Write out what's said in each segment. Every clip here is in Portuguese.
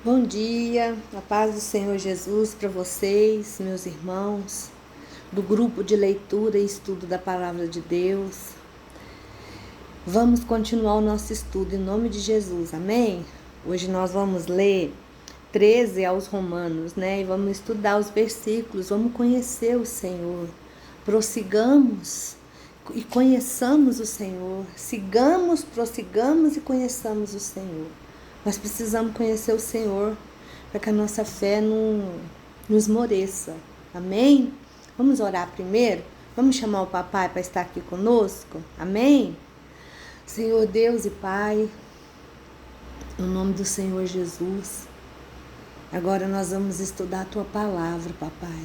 Bom dia, a paz do Senhor Jesus para vocês, meus irmãos, do grupo de leitura e estudo da Palavra de Deus. Vamos continuar o nosso estudo em nome de Jesus, amém? Hoje nós vamos ler 13 aos Romanos, né? E vamos estudar os versículos, vamos conhecer o Senhor. Prossigamos e conheçamos o Senhor. Sigamos, prossigamos e conheçamos o Senhor. Nós precisamos conhecer o Senhor para que a nossa fé não esmoreça. Amém? Vamos orar primeiro? Vamos chamar o papai para estar aqui conosco? Amém? Senhor Deus e Pai, no nome do Senhor Jesus, agora nós vamos estudar a Tua palavra, papai.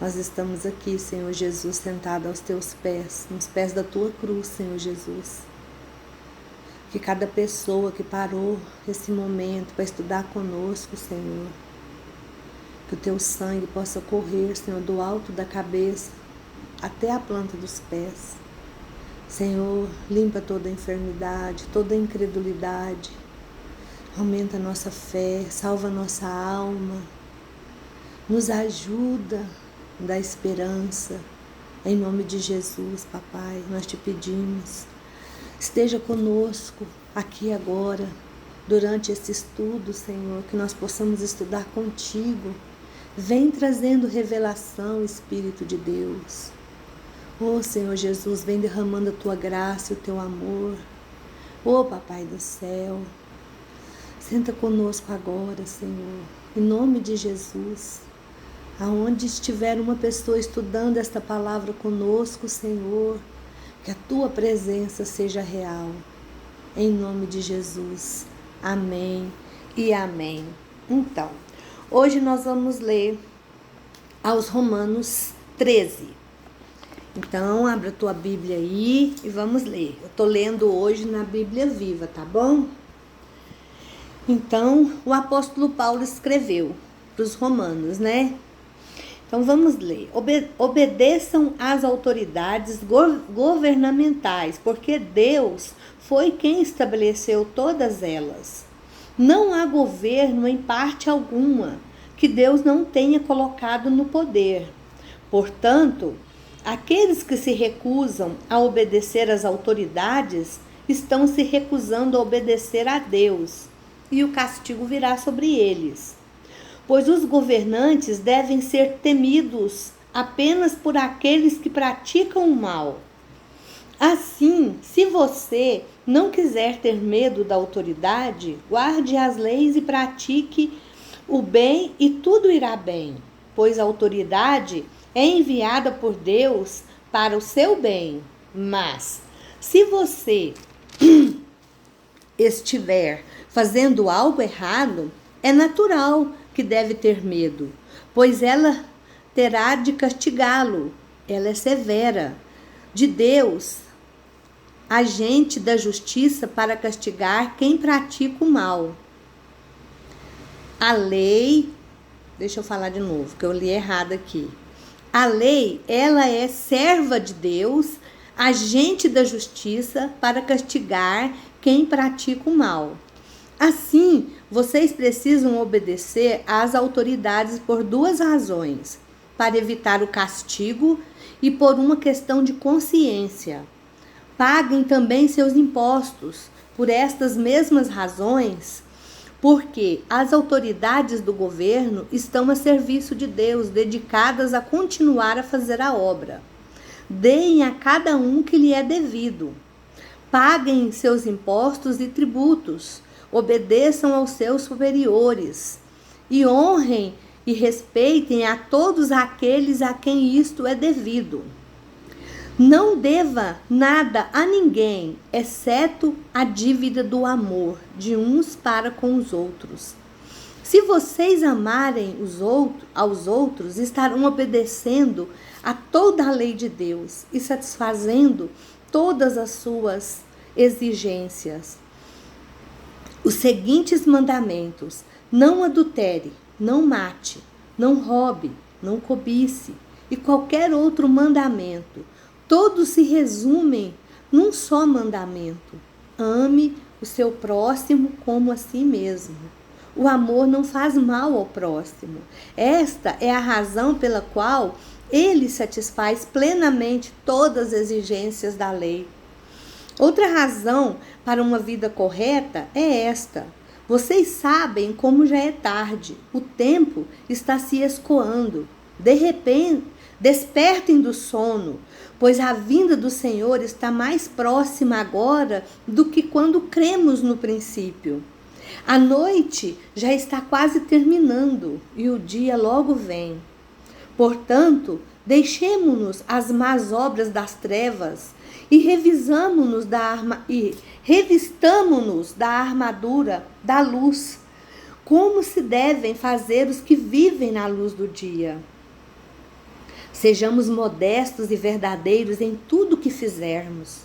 Nós estamos aqui, Senhor Jesus, sentado aos Teus pés, nos pés da Tua cruz, Senhor Jesus. Que cada pessoa que parou esse momento para estudar conosco, Senhor, que o Teu sangue possa correr, Senhor, do alto da cabeça até a planta dos pés. Senhor, limpa toda a enfermidade, toda a incredulidade, aumenta a nossa fé, salva a nossa alma, nos ajuda, dá esperança. Em nome de Jesus, papai, nós te pedimos. Esteja conosco aqui agora, durante esse estudo, Senhor, que nós possamos estudar contigo. Vem trazendo revelação, Espírito de Deus. Oh, Senhor Jesus, vem derramando a Tua graça e o Teu amor. Oh, Papai do céu, senta conosco agora, Senhor, em nome de Jesus. Aonde estiver uma pessoa estudando esta palavra conosco, Senhor, que a Tua presença seja real, em nome de Jesus. Amém e amém. Então, hoje nós vamos ler aos Romanos 13. Então, abra a tua Bíblia aí e vamos ler. Eu estou lendo hoje na Bíblia Viva, tá bom? Então, o apóstolo Paulo escreveu para os romanos, né? Então vamos ler. Obedeçam às autoridades governamentais, porque Deus foi quem estabeleceu todas elas. Não há governo em parte alguma que Deus não tenha colocado no poder. Portanto, aqueles que se recusam a obedecer às autoridades estão se recusando a obedecer a Deus, e o castigo virá sobre eles. Pois os governantes devem ser temidos apenas por aqueles que praticam o mal. Assim, se você não quiser ter medo da autoridade, guarde as leis e pratique o bem e tudo irá bem, pois a autoridade é enviada por Deus para o seu bem. Mas, se você estiver fazendo algo errado, é natural que deve ter medo, pois ela terá de castigá-lo. Ela é severa. De Deus, agente da justiça para castigar quem pratica o mal. A lei, deixa eu falar de novo, que eu li errado aqui. A lei, ela é serva de Deus, agente da justiça para castigar quem pratica o mal. Assim, vocês precisam obedecer às autoridades por duas razões: para evitar o castigo e por uma questão de consciência. Paguem também seus impostos por estas mesmas razões, porque as autoridades do governo estão a serviço de Deus, dedicadas a continuar a fazer a obra. Deem a cada um que lhe é devido. Paguem seus impostos e tributos. Obedeçam aos seus superiores e honrem e respeitem a todos aqueles a quem isto é devido. Não deva nada a ninguém, exceto a dívida do amor de uns para com os outros. Se vocês amarem aos outros, estarão obedecendo a toda a lei de Deus e satisfazendo todas as suas exigências. Os seguintes mandamentos: não adultere, não mate, não roube, não cobice, e qualquer outro mandamento, todos se resumem num só mandamento: ame o seu próximo como a si mesmo. O amor não faz mal ao próximo. Esta é a razão pela qual ele satisfaz plenamente todas as exigências da lei. Outra razão para uma vida correta é esta. Vocês sabem como já é tarde. O tempo está se escoando. De repente, despertem do sono, pois a vinda do Senhor está mais próxima agora do que quando cremos no princípio. A noite já está quase terminando e o dia logo vem. Portanto, deixemo-nos as más obras das trevas e revistamo-nos da armadura da luz, como se devem fazer os que vivem na luz do dia. Sejamos modestos e verdadeiros em tudo que fizermos,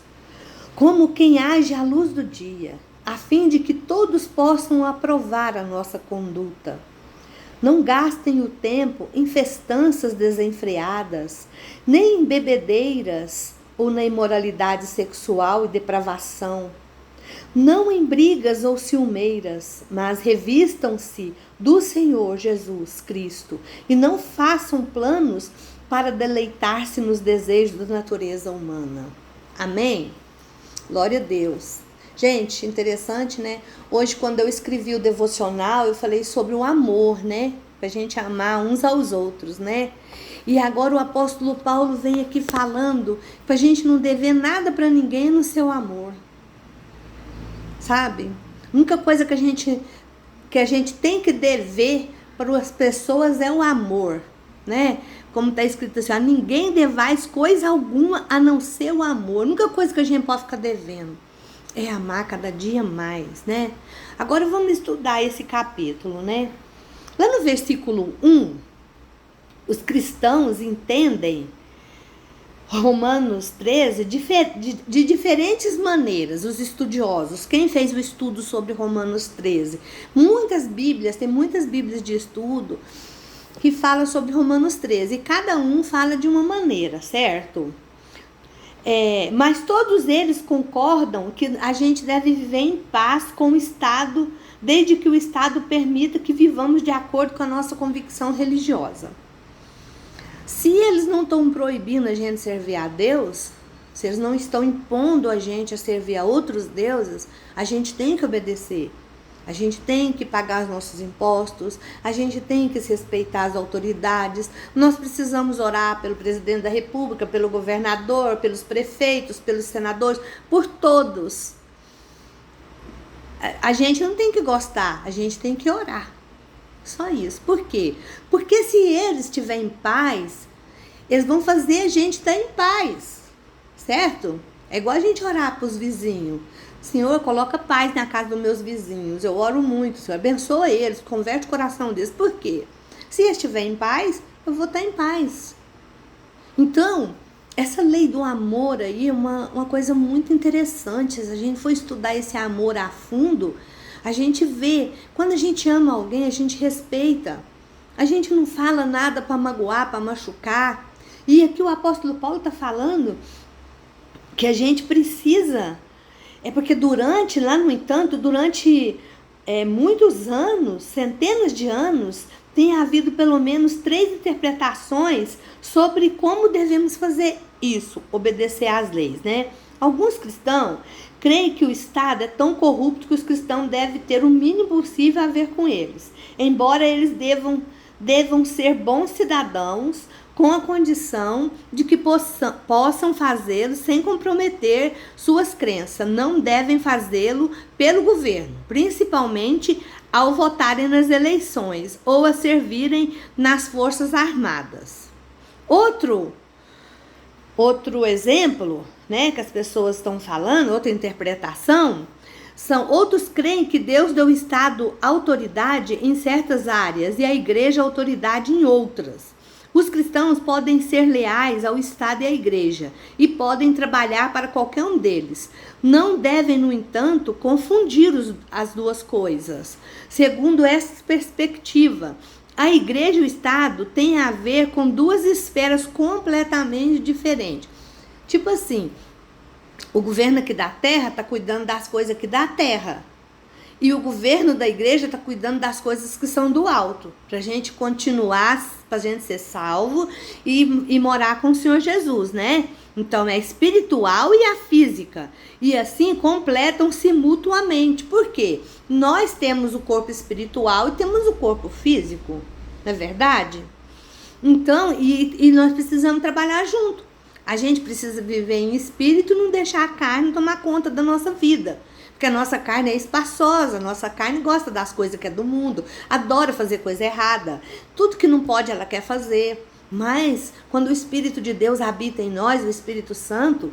como quem age à luz do dia, a fim de que todos possam aprovar a nossa conduta. Não gastem o tempo em festanças desenfreadas, nem em bebedeiras ou na imoralidade sexual e depravação. Não em brigas ou ciumeiras, mas revistam-se do Senhor Jesus Cristo e não façam planos para deleitar-se nos desejos da natureza humana. Amém? Glória a Deus. Gente, interessante, né? Hoje, quando eu escrevi o devocional, eu falei sobre o amor, né? Pra gente amar uns aos outros, né? E agora o apóstolo Paulo vem aqui falando pra gente não dever nada pra ninguém no seu amor. Sabe? A única coisa que a gente tem que dever para as pessoas é o amor, né? Como está escrito assim, ninguém devais coisa alguma a não ser o amor. A única coisa que a gente pode ficar devendo é amar cada dia mais, né? Agora vamos estudar esse capítulo, né? Lá no versículo 1, os cristãos entendem Romanos 13 de diferentes maneiras, os estudiosos. Quem fez o estudo sobre Romanos 13? Tem muitas bíblias de estudo que falam sobre Romanos 13. E cada um fala de uma maneira, certo? Mas todos eles concordam que a gente deve viver em paz com o Estado, desde que o Estado permita que vivamos de acordo com a nossa convicção religiosa. Se eles não estão proibindo a gente servir a Deus, se eles não estão impondo a gente a servir a outros deuses, a gente tem que obedecer. A gente tem que pagar os nossos impostos, a gente tem que respeitar as autoridades. Nós precisamos orar pelo presidente da República, pelo governador, pelos prefeitos, pelos senadores, por todos. A gente não tem que gostar, a gente tem que orar. Só isso. Por quê? Porque se eles estiverem em paz, eles vão fazer a gente estar em paz, certo? É igual a gente orar para os vizinhos. Senhor, coloca paz na casa dos meus vizinhos. Eu oro muito, Senhor, abençoa eles, converte o coração deles. Por quê? Se eles estiverem em paz, eu vou estar em paz. Então, essa lei do amor aí é uma coisa muito interessante. Se a gente for estudar esse amor a fundo, a gente vê, quando a gente ama alguém, a gente respeita. A gente não fala nada para magoar, para machucar. E aqui o apóstolo Paulo está falando que a gente precisa... porque durante muitos anos, centenas de anos, tem havido pelo menos 3 interpretações sobre como devemos fazer isso, obedecer às leis, né? Alguns cristãos creem que o Estado é tão corrupto que os cristãos devem ter o mínimo possível a ver com eles, embora eles devam ser bons cidadãos, com a condição de que possam fazê-lo sem comprometer suas crenças. Não devem fazê-lo pelo governo, principalmente ao votarem nas eleições ou a servirem nas forças armadas. Outro exemplo, né, que as pessoas estão falando, outra interpretação, outros creem que Deus deu ao Estado autoridade em certas áreas e à igreja autoridade em outras. Os cristãos podem ser leais ao Estado e à igreja e podem trabalhar para qualquer um deles. Não devem, no entanto, confundir as duas coisas. Segundo essa perspectiva, a igreja e o Estado têm a ver com 2 esferas completamente diferentes. Tipo assim, O governo aqui da terra está cuidando das coisas aqui da terra. E o governo da igreja está cuidando das coisas que são do alto. Para a gente continuar, para a gente ser salvo e morar com o Senhor Jesus, né? Então é a espiritual e a física. E assim completam-se mutuamente. Por quê? Nós temos o corpo espiritual e temos o corpo físico. Não é verdade? Então, e nós precisamos trabalhar junto. A gente precisa viver em espírito e não deixar a carne tomar conta da nossa vida. Porque a nossa carne é espaçosa, a nossa carne gosta das coisas que é do mundo, adora fazer coisa errada. Tudo que não pode ela quer fazer. Mas quando o Espírito de Deus habita em nós, o Espírito Santo,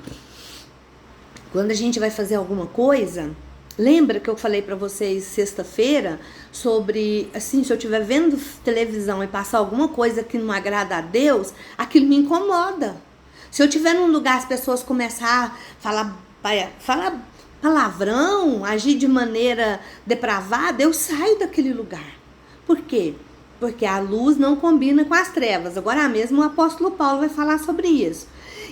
quando a gente vai fazer alguma coisa, lembra que eu falei para vocês sexta-feira sobre, assim, se eu estiver vendo televisão e passar alguma coisa que não agrada a Deus, aquilo me incomoda. Se eu estiver num lugar as pessoas começar a falar palavrão, agir de maneira depravada, eu saio daquele lugar. Por quê? Porque a luz não combina com as trevas. Agora mesmo o apóstolo Paulo vai falar sobre isso.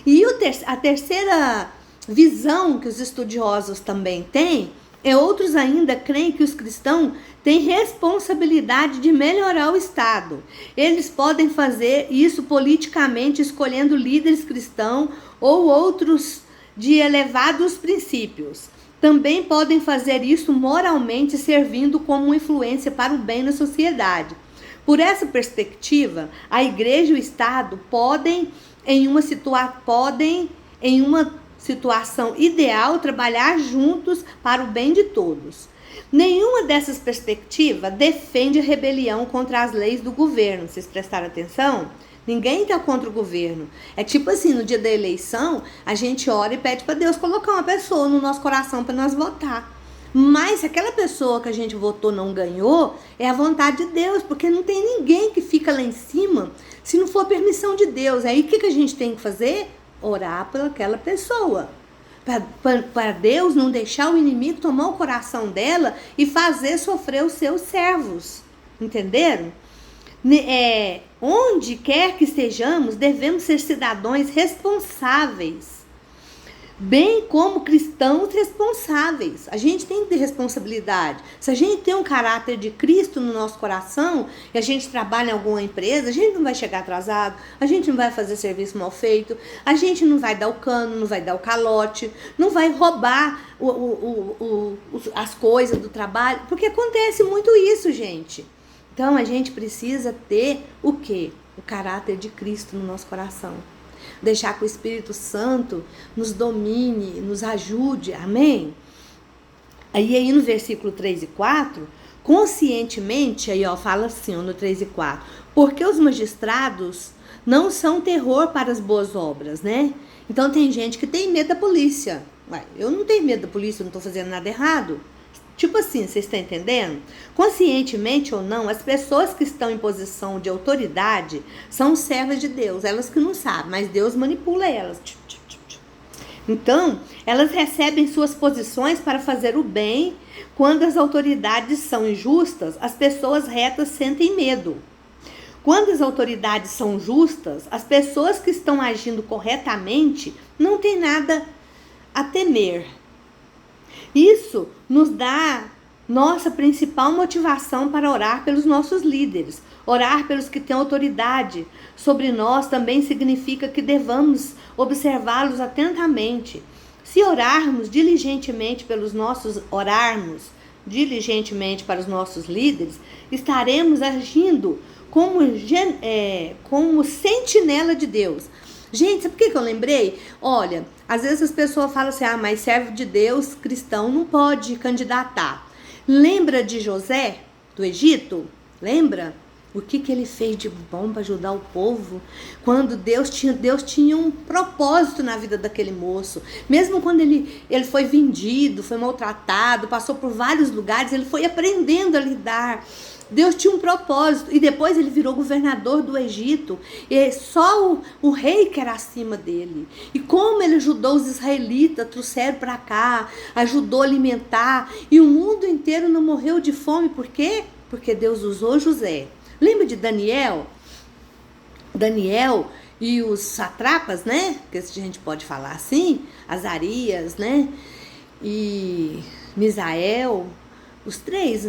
E a terceira visão que os estudiosos também têm, outros ainda creem que os cristãos têm responsabilidade de melhorar o Estado. Eles podem fazer isso politicamente, escolhendo líderes cristãos ou outros de elevados princípios. Também podem fazer isso moralmente, servindo como influência para o bem na sociedade. Por essa perspectiva, a igreja e o Estado podem, em uma situação ideal, trabalhar juntos para o bem de todos. Nenhuma dessas perspectivas defende a rebelião contra as leis do governo. Vocês prestaram atenção? Ninguém está contra o governo. É tipo assim, no dia da eleição, a gente ora e pede para Deus colocar uma pessoa no nosso coração para nós votar. Mas se aquela pessoa que a gente votou não ganhou, é a vontade de Deus, porque não tem ninguém que fica lá em cima se não for permissão de Deus. Aí o que a gente tem que fazer? Orar por aquela pessoa. Para Deus não deixar o inimigo tomar o coração dela e fazer sofrer os seus servos. Entenderam? Onde quer que estejamos, devemos ser cidadãos responsáveis, bem como cristãos responsáveis. A gente tem que ter responsabilidade. Se a gente tem um caráter de Cristo no nosso coração e a gente trabalha em alguma empresa, a gente não vai chegar atrasado, a gente não vai fazer serviço mal feito, a gente não vai dar o cano, não vai dar o calote, não vai roubar as coisas do trabalho, porque acontece muito isso, gente. Então a gente precisa ter o quê? O caráter de Cristo no nosso coração. Deixar que o Espírito Santo nos domine, nos ajude, amém? Aí no versículo 3 e 4, conscientemente, aí fala assim, no 3 e 4, porque os magistrados não são terror para as boas obras, né? Então tem gente que tem medo da polícia. Eu não tenho medo da polícia, eu não estou fazendo nada errado. Tipo assim, vocês estão entendendo? Conscientemente ou não, as pessoas que estão em posição de autoridade são servas de Deus. Elas que não sabem, mas Deus manipula elas. Então, elas recebem suas posições para fazer o bem. Quando as autoridades são injustas, as pessoas retas sentem medo. Quando as autoridades são justas, as pessoas que estão agindo corretamente não têm nada a temer. Isso nos dá nossa principal motivação para orar pelos nossos líderes. Orar pelos que têm autoridade sobre nós também significa que devamos observá-los atentamente. Se orarmos diligentemente para os nossos líderes, estaremos agindo como sentinela de Deus. Gente, sabe por que eu lembrei? Olha, às vezes as pessoas falam assim, mas servo de Deus, cristão, não pode candidatar. Lembra de José, do Egito? Lembra? O que ele fez de bom para ajudar o povo? Quando Deus tinha um propósito na vida daquele moço. Mesmo quando ele foi vendido, foi maltratado, passou por vários lugares, ele foi aprendendo a lidar. Deus tinha um propósito. E depois ele virou governador do Egito. E só o rei que era acima dele. E como ele ajudou os israelitas, trouxeram para cá, ajudou a alimentar. E o mundo inteiro não morreu de fome. Por quê? Porque Deus usou José. Lembra de Daniel? Daniel, e os satrapas, né, que a gente pode falar assim, Azarias, né, e Misael, os três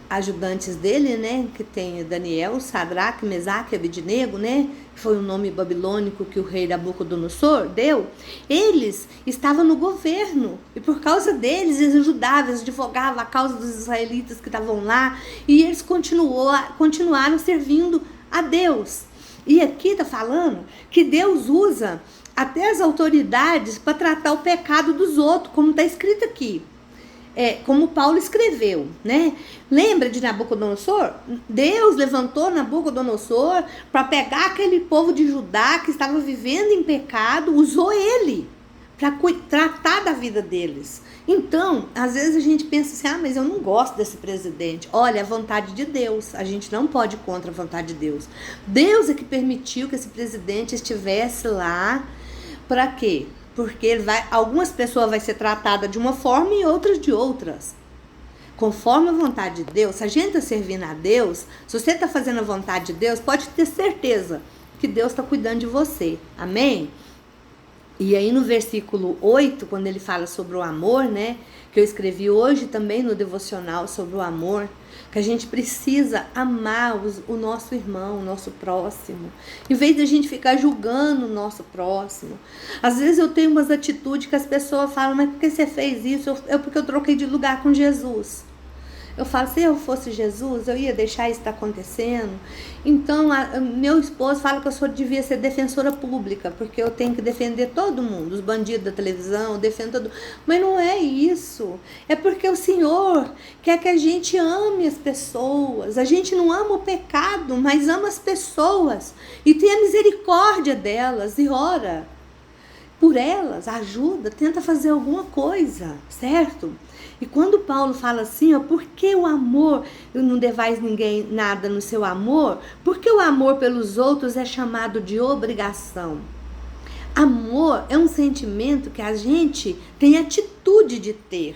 ajudantes dele, né, que tem Daniel, Sadraque, Mesaque e Abednego, né, que foi o nome babilônico que o rei Nabucodonosor deu, eles estavam no governo, e por causa deles, eles ajudavam, eles advogavam a causa dos israelitas que estavam lá, e eles continuaram servindo a Deus. E aqui está falando que Deus usa até as autoridades para tratar o pecado dos outros, como está escrito aqui. Como Paulo escreveu, né? Lembra de Nabucodonosor? Deus levantou Nabucodonosor para pegar aquele povo de Judá que estava vivendo em pecado, usou ele para tratar da vida deles. Então, às vezes a gente pensa assim, mas eu não gosto desse presidente. Olha, a vontade de Deus, a gente não pode ir contra a vontade de Deus. Deus é que permitiu que esse presidente estivesse lá. Para quê? Porque algumas pessoas vão ser tratadas de uma forma e outras de outras. Conforme a vontade de Deus, se a gente está servindo a Deus, se você está fazendo a vontade de Deus, pode ter certeza que Deus está cuidando de você. Amém? E aí no versículo 8, quando ele fala sobre o amor, né? Que eu escrevi hoje também no devocional sobre o amor, que a gente precisa amar o nosso irmão, o nosso próximo, em vez de a gente ficar julgando o nosso próximo. Às vezes eu tenho umas atitudes que as pessoas falam, mas por que você fez isso? Porque eu troquei de lugar com Jesus. Eu falo, se eu fosse Jesus, eu ia deixar isso estar acontecendo. Então, meu esposo fala que eu devia ser defensora pública, porque eu tenho que defender todo mundo, os bandidos da televisão, eu defendo todo mundo. Mas não é isso. É porque o Senhor quer que a gente ame as pessoas. A gente não ama o pecado, mas ama as pessoas. E tenha misericórdia delas e ora por elas, ajuda, tenta fazer alguma coisa, certo? E quando Paulo fala assim, por que o amor, não devais ninguém nada no seu amor? Porque o amor pelos outros é chamado de obrigação. Amor é um sentimento que a gente tem atitude de ter.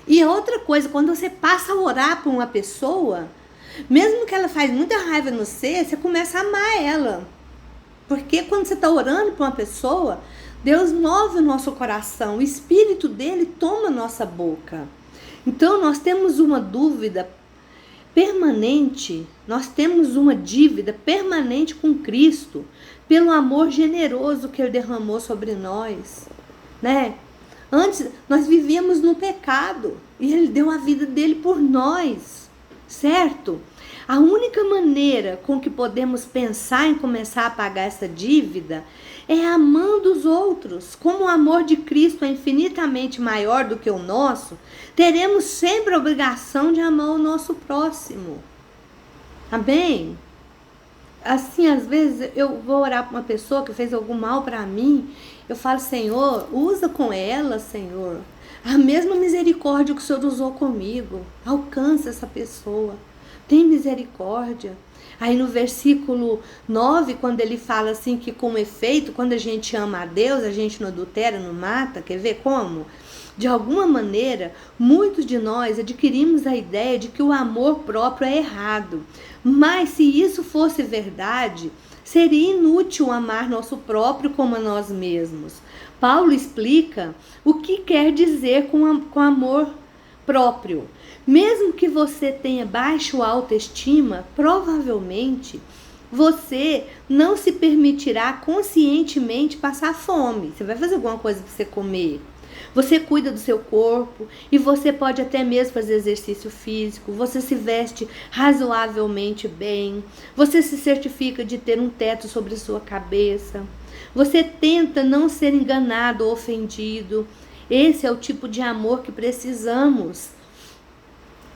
E outra coisa, quando você passa a orar por uma pessoa, mesmo que ela faz muita raiva no você começa a amar ela. Porque quando você está orando por uma pessoa, Deus move o nosso coração, o Espírito dele toma a nossa boca. Então nós temos uma dúvida permanente, nós temos uma dívida permanente com Cristo, pelo amor generoso que ele derramou sobre nós, né? Antes nós vivíamos no pecado e ele deu a vida dele por nós, certo? A única maneira com que podemos pensar em começar a pagar essa dívida é amando os outros. Como o amor de Cristo é infinitamente maior do que o nosso, teremos sempre a obrigação de amar o nosso próximo. Amém? Assim, às vezes eu vou orar para uma pessoa que fez algum mal para mim, eu falo, Senhor, usa com ela, Senhor, a mesma misericórdia que o Senhor usou comigo. Alcança essa pessoa. Tem misericórdia. Aí no versículo 9, quando ele fala assim que com efeito, quando a gente ama a Deus, a gente não adultera, não mata, quer ver como? De alguma maneira, muitos de nós adquirimos a ideia de que o amor próprio é errado. Mas se isso fosse verdade, seria inútil amar nosso próprio como a nós mesmos. Paulo explica o que quer dizer com amor próprio. Mesmo que você tenha baixa autoestima, provavelmente você não se permitirá conscientemente passar fome. Você vai fazer alguma coisa para você comer. Você cuida do seu corpo e você pode até mesmo fazer exercício físico. Você se veste razoavelmente bem. Você se certifica de ter um teto sobre a sua cabeça. Você tenta não ser enganado ou ofendido. Esse é o tipo de amor que precisamos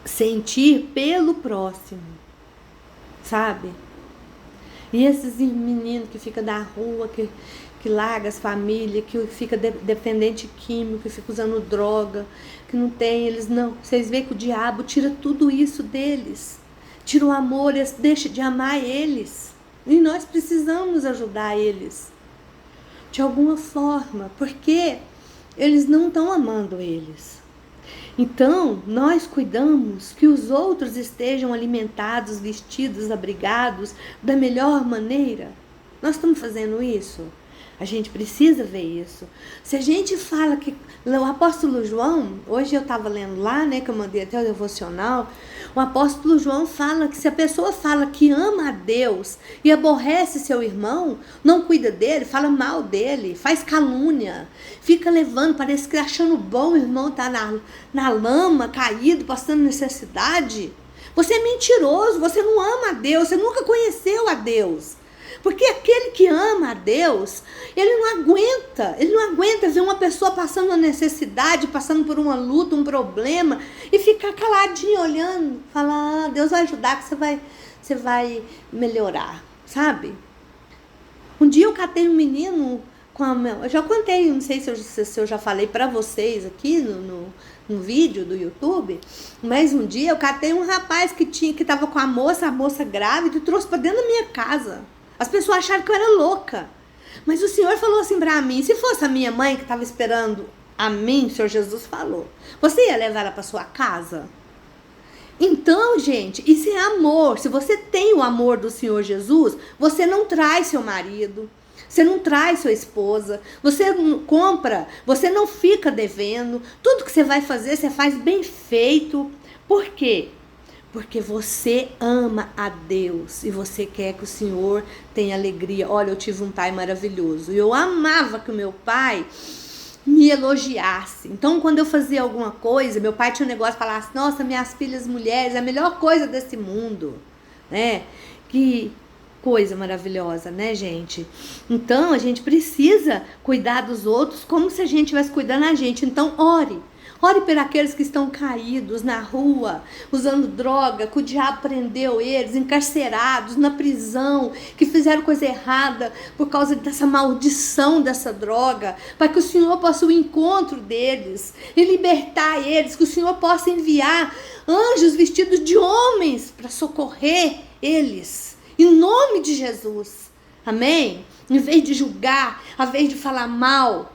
sentir pelo próximo, sabe? E esses meninos que ficam da rua, que larga as famílias, que fica dependente químico, que fica usando droga, que não tem, eles não. Vocês veem que o diabo tira tudo isso deles, tira o amor, eles deixam de amar eles. E nós precisamos ajudar eles de alguma forma, porque eles não estão amando eles. Então, nós cuidamos que os outros estejam alimentados, vestidos, abrigados da melhor maneira. Nós estamos fazendo isso? A gente precisa ver isso. Se a gente fala que... O apóstolo João, hoje eu estava lendo lá, né, que eu mandei até o devocional, o apóstolo João fala que se a pessoa fala que ama a Deus e aborrece seu irmão, não cuida dele, fala mal dele, faz calúnia, fica levando, parece que achando bom o irmão tá na lama, caído, passando necessidade. Você é mentiroso, você não ama a Deus, você nunca conheceu a Deus. Porque aquele que ama a Deus, ele não aguenta ver uma pessoa passando uma necessidade, passando por uma luta, um problema, e ficar caladinho olhando, falar, Deus vai ajudar, que você vai melhorar, sabe? Um dia eu catei um menino eu já contei, não sei se eu já falei pra vocês aqui no vídeo do YouTube, mas um dia eu catei um rapaz que tava com a moça grávida, e trouxe pra dentro da minha casa. As pessoas acharam que eu era louca. Mas o Senhor falou assim pra mim, se fosse a minha mãe que estava esperando a mim, o Senhor Jesus falou, você ia levar ela para sua casa? Então, gente, isso é amor. Se você tem o amor do Senhor Jesus, você não traz seu marido, você não traz sua esposa, você não compra, você não fica devendo. Tudo que você vai fazer, você faz bem feito. Por quê? Porque você ama a Deus e você quer que o Senhor tenha alegria. Olha, eu tive um pai maravilhoso e eu amava que o meu pai me elogiasse. Então, quando eu fazia alguma coisa, meu pai tinha um negócio de falar assim, nossa, minhas filhas mulheres, é a melhor coisa desse mundo, né? Que coisa maravilhosa, né, gente? Então, a gente precisa cuidar dos outros como se a gente estivesse cuidando da gente. Então, ore. Ore por aqueles que estão caídos na rua, usando droga, que o diabo prendeu eles, encarcerados, na prisão, que fizeram coisa errada por causa dessa maldição dessa droga, para que o Senhor possa o encontro deles e libertar eles, que o Senhor possa enviar anjos vestidos de homens para socorrer eles, em nome de Jesus. Amém? Em vez de julgar, em vez de falar mal.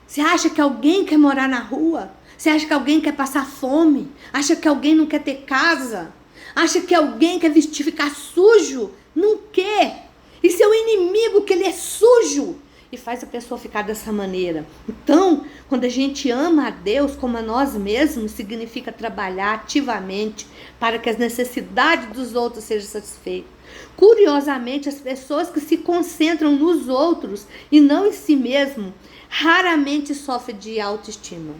Você acha que alguém quer morar na rua? Você acha que alguém quer passar fome? Acha que alguém não quer ter casa? Acha que alguém quer vestir, ficar sujo? Não quer. E seu inimigo, que ele é sujo, e faz a pessoa ficar dessa maneira. Então, quando a gente ama a Deus como a nós mesmos, significa trabalhar ativamente para que as necessidades dos outros sejam satisfeitas. Curiosamente, as pessoas que se concentram nos outros e não em si mesmo, raramente sofrem de autoestima.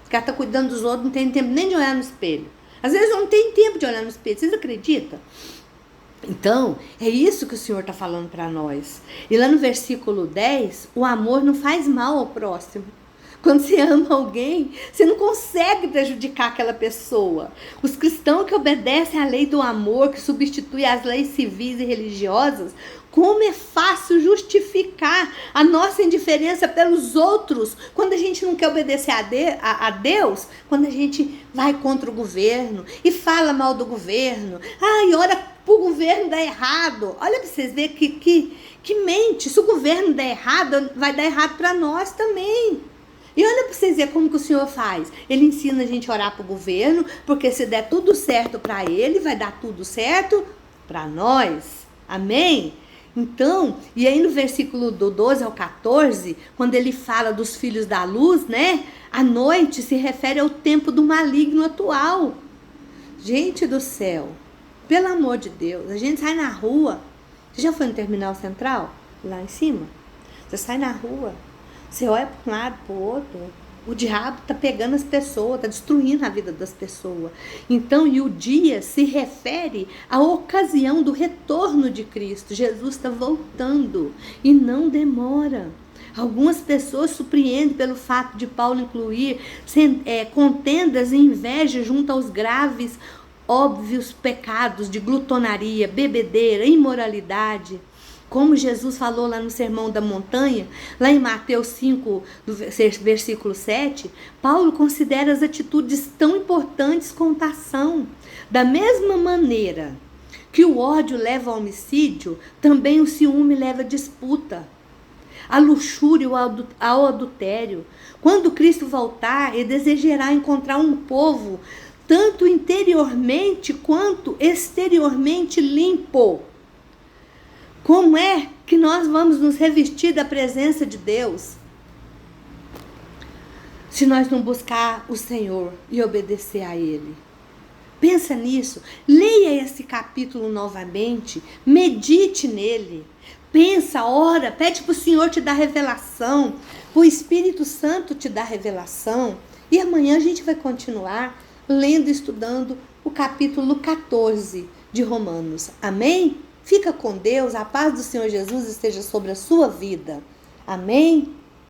O cara está cuidando dos outros, não tem tempo nem de olhar no espelho. Às vezes não tem tempo de olhar no espelho, vocês acreditam? Então, é isso que o Senhor está falando para nós. E lá no versículo 10, o amor não faz mal ao próximo. Quando você ama alguém, você não consegue prejudicar aquela pessoa. Os cristãos que obedecem à lei do amor, que substitui as leis civis e religiosas, como é fácil justificar a nossa indiferença pelos outros quando a gente não quer obedecer a Deus, quando a gente vai contra o governo e fala mal do governo. E ora para o governo dar errado. Olha para vocês verem que mente. Se o governo der errado, vai dar errado para nós também. E olha para vocês verem como que o Senhor faz. Ele ensina a gente a orar para o governo, porque se der tudo certo para ele, vai dar tudo certo para nós. Amém? Então, e aí no versículo do 12 ao 14, quando ele fala dos filhos da luz, né? A noite se refere ao tempo do maligno atual. Gente do céu, pelo amor de Deus, a gente sai na rua. Você já foi no terminal central? Lá em cima? Você sai na rua. Você olha para um lado, para o outro, o diabo está pegando as pessoas, está destruindo a vida das pessoas. Então, e o dia se refere à ocasião do retorno de Cristo. Jesus está voltando e não demora. Algumas pessoas surpreendem pelo fato de Paulo incluir contendas e inveja junto aos graves, óbvios pecados de glutonaria, bebedeira, imoralidade. Como Jesus falou lá no Sermão da Montanha, lá em Mateus 5, versículo 7, Paulo considera as atitudes tão importantes quanto a ação. Da mesma maneira que o ódio leva ao homicídio, também o ciúme leva à disputa, à luxúria, ao adultério. Quando Cristo voltar, ele desejará encontrar um povo tanto interiormente quanto exteriormente limpo. Como é que nós vamos nos revestir da presença de Deus se nós não buscar o Senhor e obedecer a Ele. Pensa nisso, leia esse capítulo novamente, medite nele, pensa, ora, pede para o Senhor te dar revelação, o Espírito Santo te dar revelação, e amanhã a gente vai continuar lendo e estudando o capítulo 14 de Romanos. Amém? Fica com Deus, a paz do Senhor Jesus esteja sobre a sua vida. Amém?